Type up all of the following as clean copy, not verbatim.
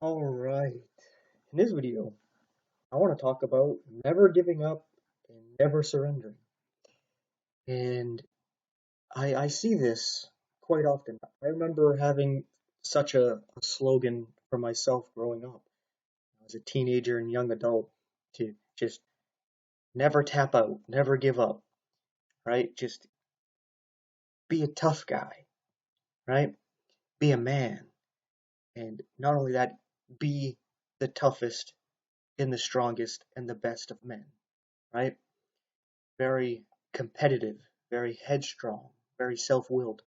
Alright, in this video, I want to talk about never giving up and never surrendering. And I see this quite often. I remember having such a slogan for myself growing up as a teenager and young adult to just never tap out, never give up, right? Just be a tough guy, right? Be a man. And not only that, be the toughest and the strongest and the best of men, right? Very competitive, very headstrong, very self-willed.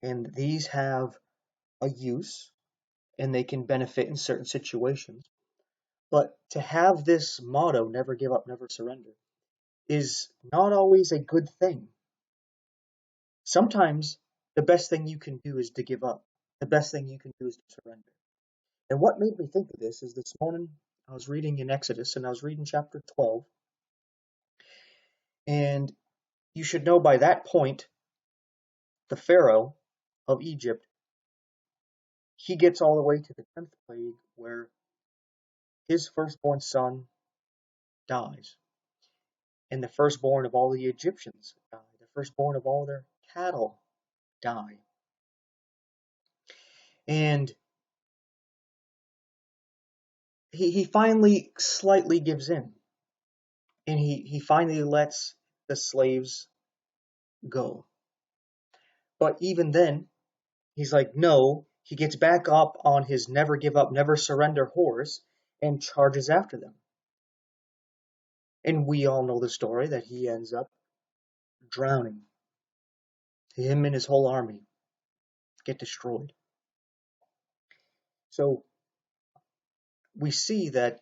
And these have a use and they can benefit in certain situations. But to have this motto, never give up, never surrender, is not always a good thing. Sometimes the best thing you can do is to give up. The best thing you can do is to surrender. And what made me think of this is this morning I was reading in Exodus and I was reading chapter 12. And you should know by that point, the Pharaoh of Egypt, he gets all the way to the 10th plague where his firstborn son dies. And the firstborn of all the Egyptians die. The firstborn of all their cattle die. And he finally slightly gives in. And he finally lets the slaves go. But even then, he's like, no, he gets back up on his never give up, never surrender horse and charges after them. And we all know the story that he ends up drowning. Him and his whole army get destroyed. So we see that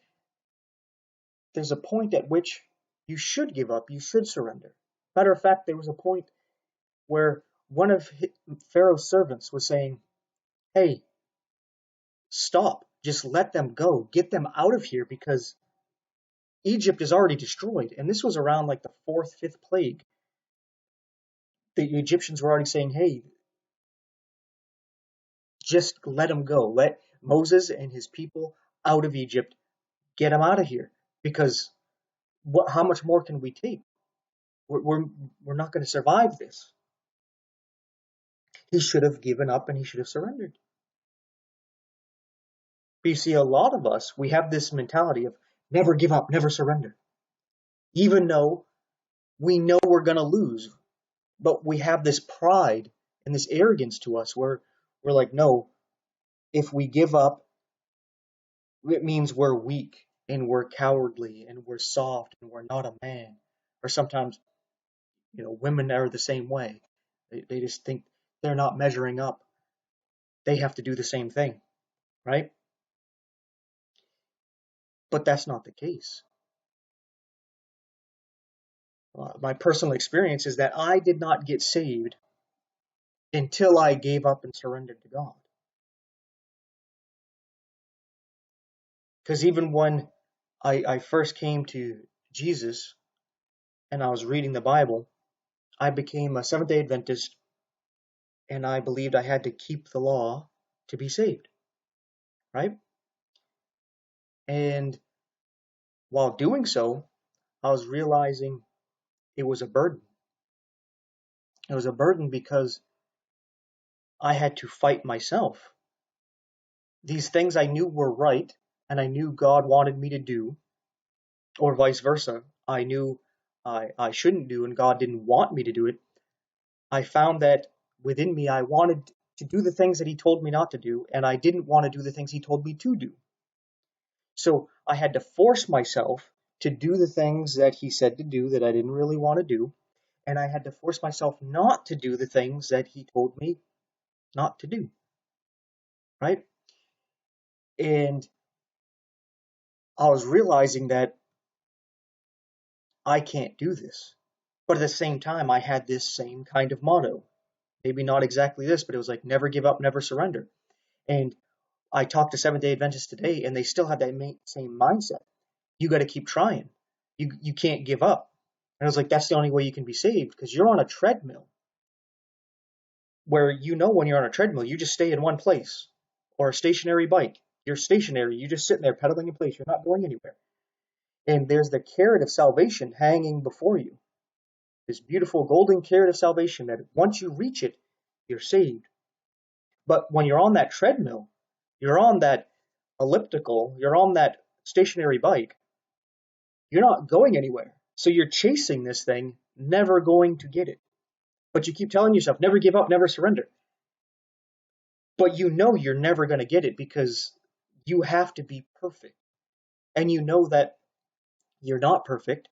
there's a point at which you should give up, you should surrender. Matter of fact, there was a point where one of Pharaoh's servants was saying, hey, stop, just let them go, get them out of here because Egypt is already destroyed. And this was around like the 4th, 5th plague. The Egyptians were already saying, hey, just let them go. Let Moses and his people out of Egypt. Get them out of here. Because how much more can we take? We're not going to survive this. He should have given up and he should have surrendered. But you see, a lot of us, we have this mentality of never give up, never surrender. Even though we know we're going to lose, but we have this pride and this arrogance to us where we're like, no, if we give up, it means we're weak and we're cowardly and we're soft and we're not a man. Or sometimes, women are the same way. They just think they're not measuring up. They have to do the same thing, right? But that's not the case. My personal experience is that I did not get saved until I gave up and surrendered to God. Because even when I first came to Jesus and I was reading the Bible, I became a Seventh-day Adventist and I believed I had to keep the law to be saved, right? And while doing so, I was realizing it was a burden. It was a burden because I had to fight myself. These things I knew were right and I knew God wanted me to do, or vice versa. I knew I shouldn't do and God didn't want me to do it. I found that within me I wanted to do the things that he told me not to do, and I didn't want to do the things he told me to do. So I had to force myself to do the things that he said to do that I didn't really want to do, and I had to force myself not to do the things that he told me not to do, right? And I was realizing that I can't do this. But at the same time, I had this same kind of motto. Maybe not exactly this, but it was like, never give up, never surrender. And I talked to Seventh-day Adventists today, and they still have that same mindset. You got to keep trying. You can't give up. And I was like, that's the only way you can be saved, because you're on a treadmill. Where when you're on a treadmill, you just stay in one place. or a stationary bike. You're stationary. You're just sitting there pedaling in place. You're not going anywhere. And there's the carrot of salvation hanging before you. This beautiful golden carrot of salvation that once you reach it, you're saved. But when you're on that treadmill, you're on that elliptical, you're on that stationary bike, you're not going anywhere. So you're chasing this thing, never going to get it. But you keep telling yourself, never give up, never surrender. But you know you're never going to get it because you have to be perfect. And you know that you're not perfect.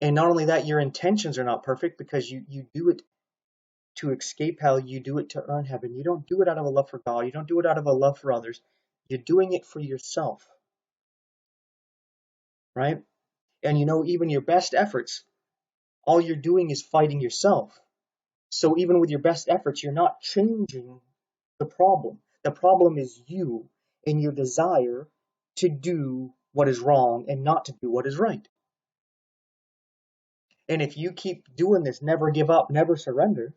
And not only that, your intentions are not perfect because you do it to escape hell. You do it to earn heaven. You don't do it out of a love for God. You don't do it out of a love for others. You're doing it for yourself. Right? And you know, even your best efforts, all you're doing is fighting yourself. So even with your best efforts, you're not changing the problem. The problem is you and your desire to do what is wrong and not to do what is right. And if you keep doing this, never give up, never surrender,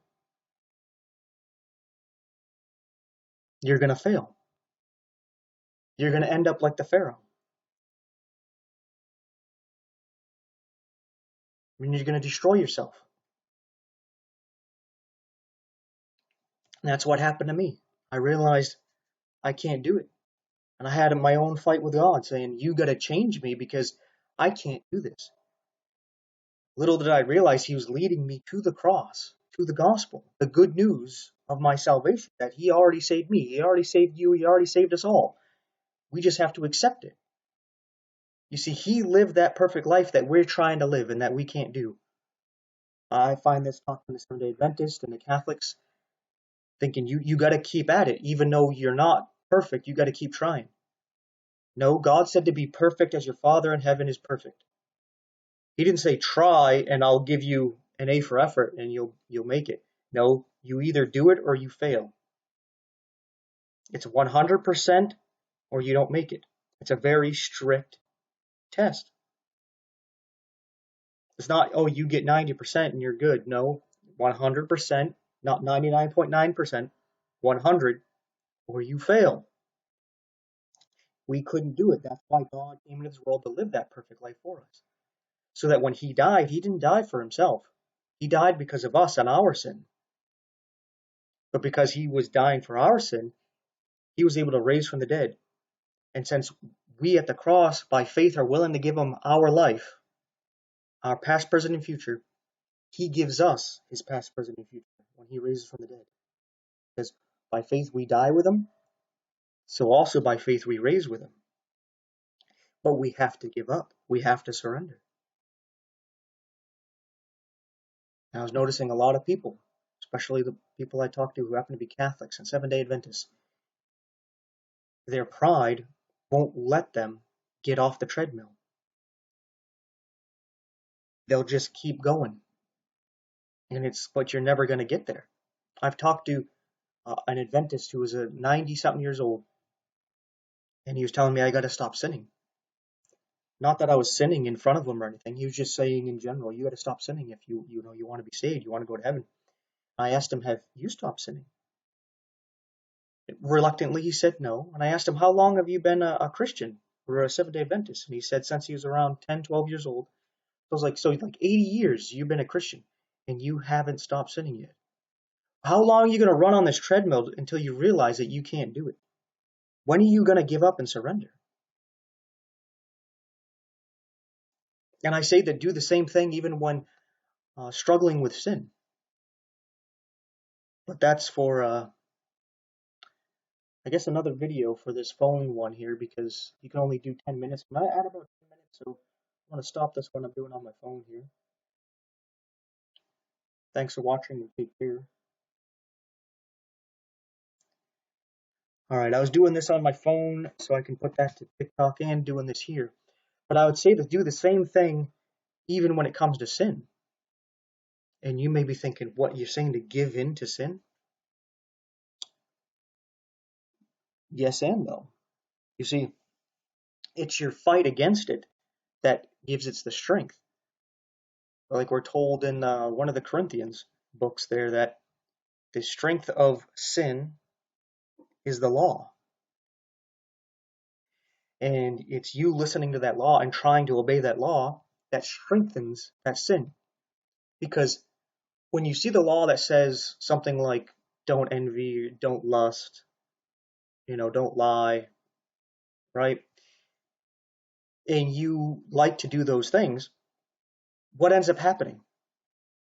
you're going to fail. You're going to end up like the Pharaoh. I mean, you're going to destroy yourself. And that's what happened to me. I realized I can't do it. And I had my own fight with God saying, you got to change me because I can't do this. Little did I realize he was leading me to the cross, to the gospel, the good news of my salvation, that he already saved me. He already saved you. He already saved us all. We just have to accept it. You see, he lived that perfect life that we're trying to live and that we can't do. I find this talking to the Seventh-day Adventists and the Catholics thinking you got to keep at it. Even though you're not perfect, you got to keep trying. No, God said to be perfect as your Father in heaven is perfect. He didn't say try and I'll give you an A for effort and you'll make it. No, you either do it or you fail. It's 100% or you don't make it. It's a very strict test. It's not, oh, you get 90% and you're good. No, 100%, not 99.9%, 100 or you fail. We couldn't do it. That's why God came into this world to live that perfect life for us. So that when he died, he didn't die for himself. He died because of us and our sin. But because he was dying for our sin, he was able to raise from the dead. And since we at the cross, by faith, are willing to give him our life, our past, present, and future, he gives us his past, present, and future when he raises from the dead. Because by faith we die with him, so also by faith we raise with him. But we have to give up. We have to surrender. And I was noticing a lot of people, especially the people I talk to who happen to be Catholics and Seventh-day Adventists, their pride won't let them get off the treadmill. They'll just keep going. But you're never going to get there. I've talked to an Adventist who was a 90-something years old, and he was telling me I got to stop sinning. Not that I was sinning in front of him or anything. He was just saying in general, you got to stop sinning if you want to be saved, you want to go to heaven. I asked him, have you stopped sinning? Reluctantly, he said no. And I asked him, how long have you been a Christian or a Seventh-day Adventist? And he said since he was around 10, 12 years old. I was like, so like 80 years you've been a Christian and you haven't stopped sinning yet. How long are you going to run on this treadmill until you realize that you can't do it? When are you going to give up and surrender? And I say that do the same thing even when struggling with sin. But that's for, I guess, another video for this phone one here because you can only do 10 minutes. Can I add about 10 minutes? So I'm going to stop this one I'm doing on my phone here. Thanks for watching and take care. All right, I was doing this on my phone so I can put that to TikTok and doing this here. But I would say to do the same thing even when it comes to sin. And you may be thinking, what, you're saying to give in to sin? Yes and no. You see, it's your fight against it that gives it the strength. Like we're told in one of the Corinthians books there that the strength of sin is the law. And it's you listening to that law and trying to obey that law that strengthens that sin. Because when you see the law that says something like, don't envy, don't lust, don't lie, right? And you like to do those things, what ends up happening?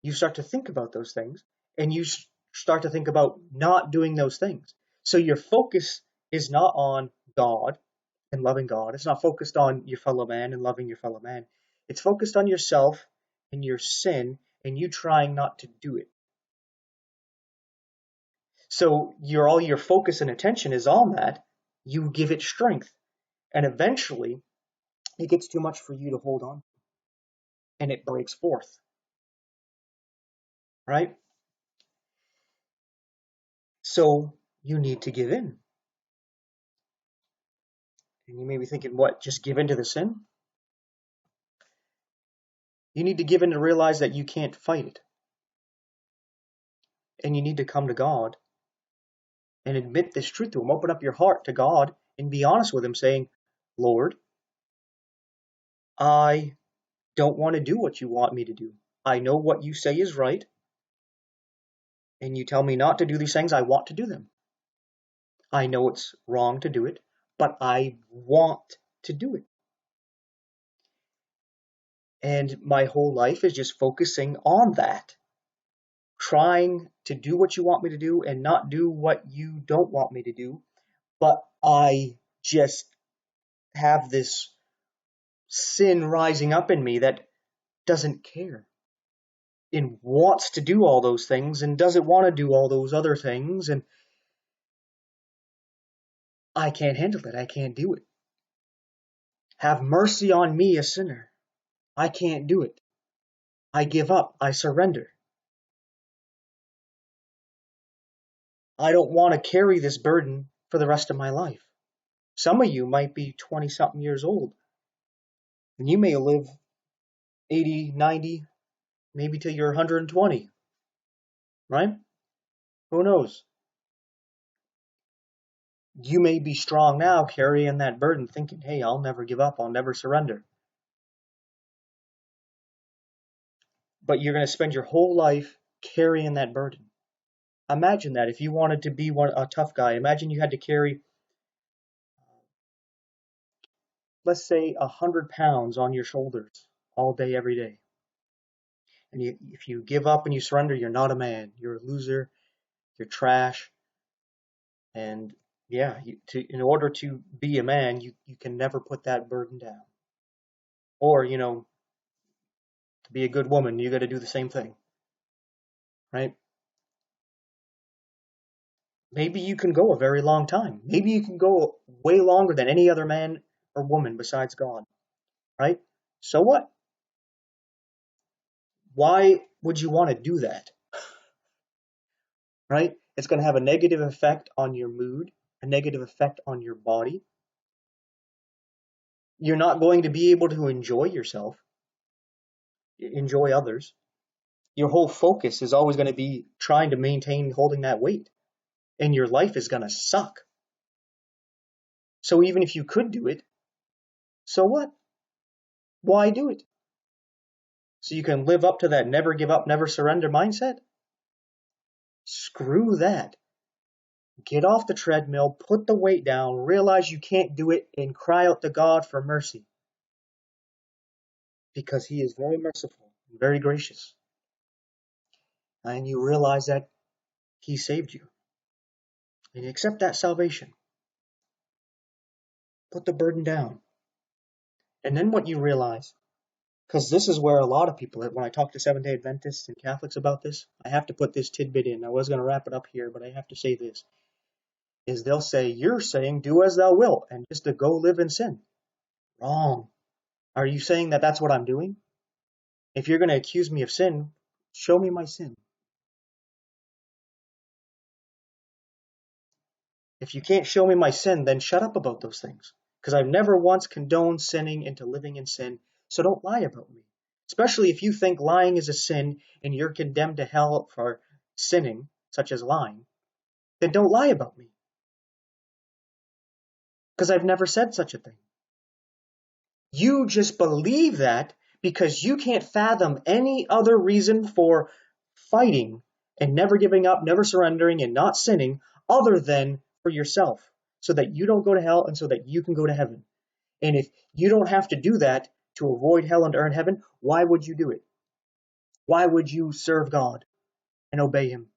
You start to think about those things, and you start to think about not doing those things. So your focus is not on God and loving God. It's not focused on your fellow man and loving your fellow man. It's focused on yourself and your sin and you trying not to do it. So all your focus and attention is on that. You give it strength. And eventually it gets too much for you to hold on. And it breaks forth. Right? So you need to give in. And you may be thinking, what, just give in to the sin? You need to give in to realize that you can't fight it. And you need to come to God and admit this truth to Him. Open up your heart to God and be honest with Him, saying, Lord, I don't want to do what you want me to do. I know what you say is right, and you tell me not to do these things. I want to do them. I know it's wrong to do it, but I want to do it. And my whole life is just focusing on that, trying to do what you want me to do and not do what you don't want me to do. But I just have this sin rising up in me that doesn't care and wants to do all those things and doesn't want to do all those other things. And I can't handle it. I can't do it. Have mercy on me, a sinner. I can't do it. I give up. I surrender. I don't want to carry this burden for the rest of my life. Some of you might be 20-something years old, and you may live 80, 90, maybe till you're 120, right? Who knows? You may be strong now, carrying that burden, thinking, hey, I'll never give up. I'll never surrender. But you're going to spend your whole life carrying that burden. Imagine that if you wanted to be a tough guy. Imagine you had to carry, let's say, 100 pounds on your shoulders all day, every day. And if you give up and you surrender, you're not a man. You're a loser. You're trash. And yeah, in order to be a man, you can never put that burden down. Or, to be a good woman, you got to do the same thing. Right? Maybe you can go a very long time. Maybe you can go way longer than any other man or woman besides God. Right? So what? Why would you want to do that? Right? It's going to have a negative effect on your mood, a negative effect on your body. You're not going to be able to enjoy yourself, enjoy others. Your whole focus is always going to be trying to maintain holding that weight, and your life is going to suck. So even if you could do it, so what? Why do it? So you can live up to that never give up, never surrender mindset? Screw that. Get off the treadmill, put the weight down, realize you can't do it, and cry out to God for mercy. Because He is very merciful and very gracious. And you realize that He saved you. And you accept that salvation. Put the burden down. And then what you realize, because this is where a lot of people, when I talk to Seventh-day Adventists and Catholics about this, I have to put this tidbit in. I was going to wrap it up here, but I have to say this, is they'll say, you're saying do as thou wilt, and just to go live in sin. Wrong. Are you saying that that's what I'm doing? If you're going to accuse me of sin, show me my sin. If you can't show me my sin, then shut up about those things. Because I've never once condoned sinning into living in sin, so don't lie about me. Especially if you think lying is a sin and you're condemned to hell for sinning, such as lying, then don't lie about me. Because I've never said such a thing. You just believe that because you can't fathom any other reason for fighting and never giving up, never surrendering, and not sinning other than for yourself, so that you don't go to hell and so that you can go to heaven. And if you don't have to do that to avoid hell and earn heaven, why would you do it? Why would you serve God and obey Him?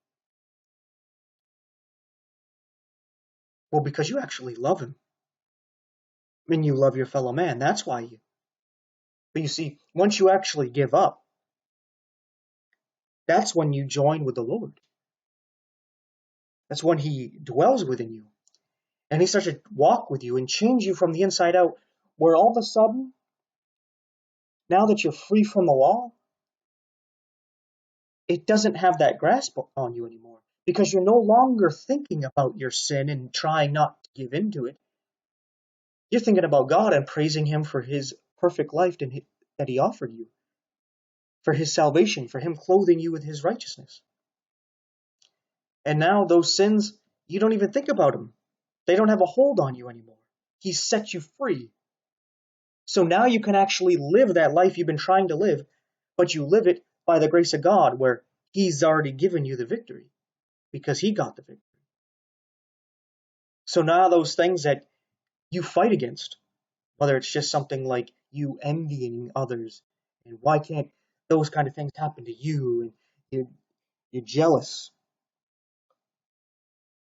Well, because you actually love Him and you love your fellow man. That's why you. But you see, once you actually give up, that's when you join with the Lord. That's when He dwells within you. And He starts to walk with you and change you from the inside out, where all of a sudden, now that you're free from the law, it doesn't have that grasp on you anymore. Because you're no longer thinking about your sin and trying not to give in to it. You're thinking about God and praising Him for His perfect life that He offered you, for His salvation, for Him clothing you with His righteousness. And now those sins, you don't even think about them. They don't have a hold on you anymore. He set you free. So now you can actually live that life you've been trying to live, but you live it by the grace of God, where He's already given you the victory because He got the victory. So now those things that you fight against, whether it's just something like you envying others, and why can't those kind of things happen to you, and you're jealous,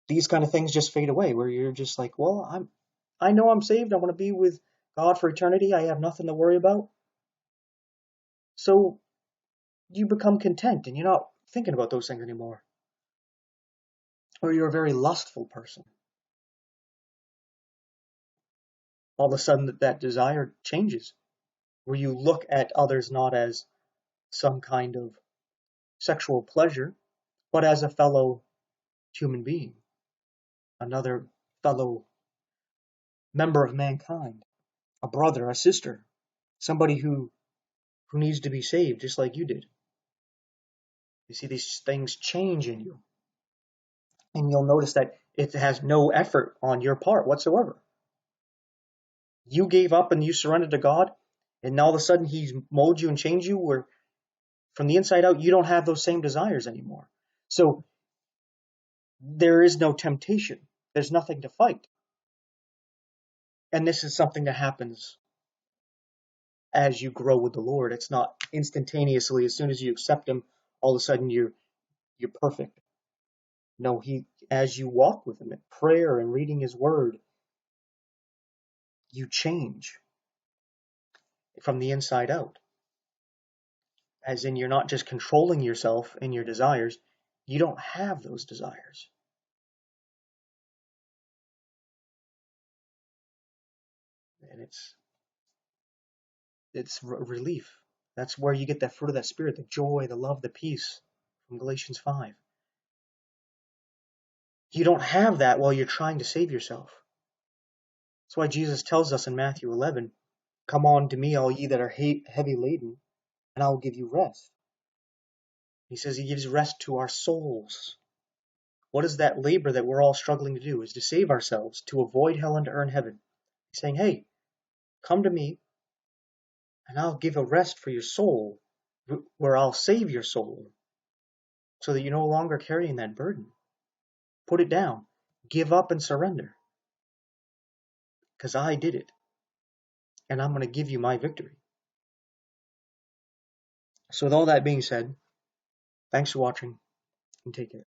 these kind of things just fade away, where you're just like, well, I know I'm saved. I want to be with God for eternity. I have nothing to worry about. So you become content and you're not thinking about those things anymore. Or you're a very lustful person. All of a sudden that desire changes, where you look at others not as some kind of sexual pleasure, but as a fellow human being, another fellow member of mankind, a brother, a sister, somebody who needs to be saved just like you did. You see, these things change in you. And you'll notice that it has no effort on your part whatsoever. You gave up and you surrendered to God, and all of a sudden He's molded you and changed you, where from the inside out you don't have those same desires anymore. So there is no temptation. There's nothing to fight. And this is something that happens as you grow with the Lord. It's not instantaneously, as soon as you accept Him, all of a sudden you're perfect. No, as you walk with Him in prayer and reading His Word, you change from the inside out. As in, you're not just controlling yourself and your desires, you don't have those desires. And it's relief. That's where you get that fruit of that Spirit, the joy, the love, the peace from Galatians 5. You don't have that while you're trying to save yourself. That's why Jesus tells us in Matthew 11, "Come on to me, all ye that are heavy laden, and I will give you rest." He says He gives rest to our souls. What is that labor that we're all struggling to do? Is to save ourselves, to avoid hell and to earn heaven. He's saying, hey, come to me, and I'll give a rest for your soul, where I'll save your soul, so that you're no longer carrying that burden. Put it down. Give up and surrender. Because I did it. And I'm going to give you my victory. So with all that being said, thanks for watching, and take care.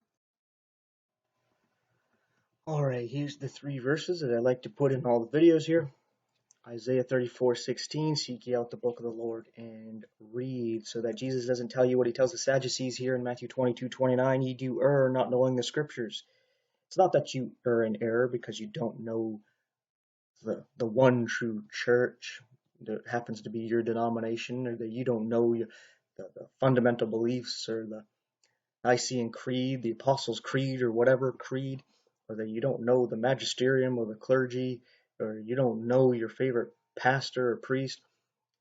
Alright, here's the 3 verses that I like to put in all the videos here. Isaiah 34:16, seek ye out the book of the Lord and read, so that Jesus doesn't tell you what He tells the Sadducees here in Matthew 22:29, ye do err, not knowing the scriptures. It's not that you are in error because you don't know the one true church that happens to be your denomination, or that you don't know the fundamental beliefs, or the Nicene Creed, the Apostles' Creed, or whatever creed, or that you don't know the magisterium or the clergy, or you don't know your favorite pastor or priest.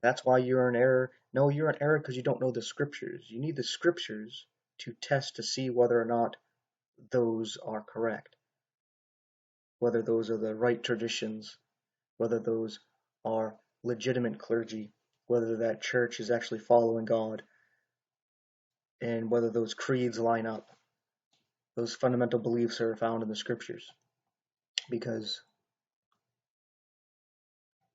That's why you're in error. No, you're in error because you don't know the scriptures. You need the scriptures to test to see whether or not those are correct, whether those are the right traditions, whether those are legitimate clergy, whether that church is actually following God, and whether those creeds line up. Those fundamental beliefs are found in the scriptures. Because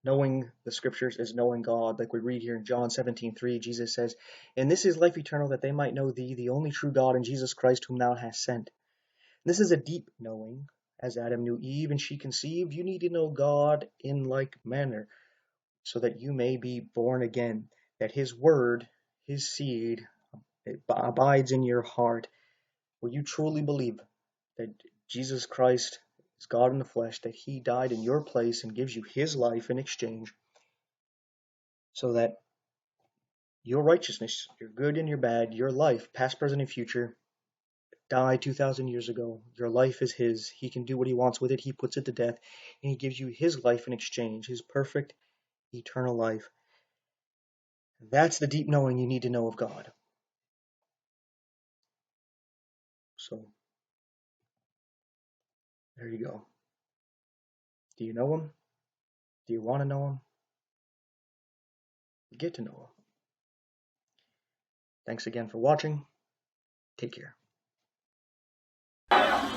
knowing the scriptures is knowing God. Like we read here in John 17:3, Jesus says, "And this is life eternal, that they might know thee, the only true God, and Jesus Christ, whom thou hast sent." And this is a deep knowing. As Adam knew Eve and she conceived, you need to know God in like manner, so that you may be born again, that his word, his seed, it abides in your heart. Will you truly believe that Jesus Christ is God in the flesh, that he died in your place and gives you his life in exchange, so that your righteousness, your good and your bad, your life, past, present, and future, died 2,000 years ago. Your life is his. He can do what he wants with it. He puts it to death, and he gives you his life in exchange, his perfect, eternal life. That's the deep knowing you need to know of God. So, there you go. Do you know him? Do you want to know him? Get to know him. Thanks again for watching. Take care.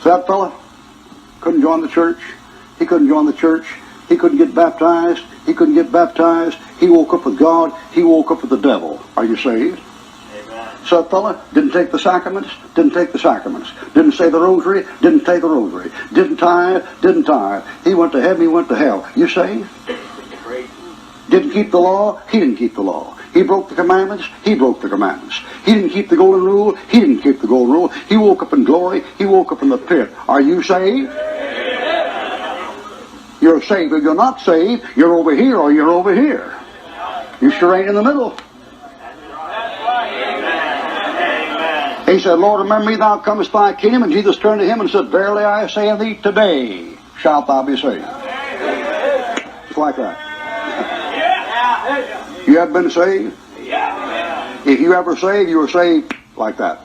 So that fella couldn't join the church. He couldn't join the church. He couldn't get baptized. He couldn't get baptized. He woke up with God. He woke up with the devil. Are you saved? Amen. So that fella didn't take the sacraments. Didn't take the sacraments. Didn't say the rosary. Didn't say the rosary. Didn't tithe. Didn't tithe. He went to heaven. He went to hell. You saved? Didn't keep the law. He didn't keep the law. He broke the commandments. He broke the commandments. He didn't keep the golden rule. He didn't keep the golden rule. He woke up in glory. He woke up in the pit. Are you saved? You're saved. If you're not saved, you're over here or you're over here. You sure ain't in the middle. He said, Lord, remember me, thou comest thy kingdom. And Jesus turned to him and said, Verily I say unto thee, today shalt thou be saved. Just like that. You have been saved? If you ever saved, you were saved like that.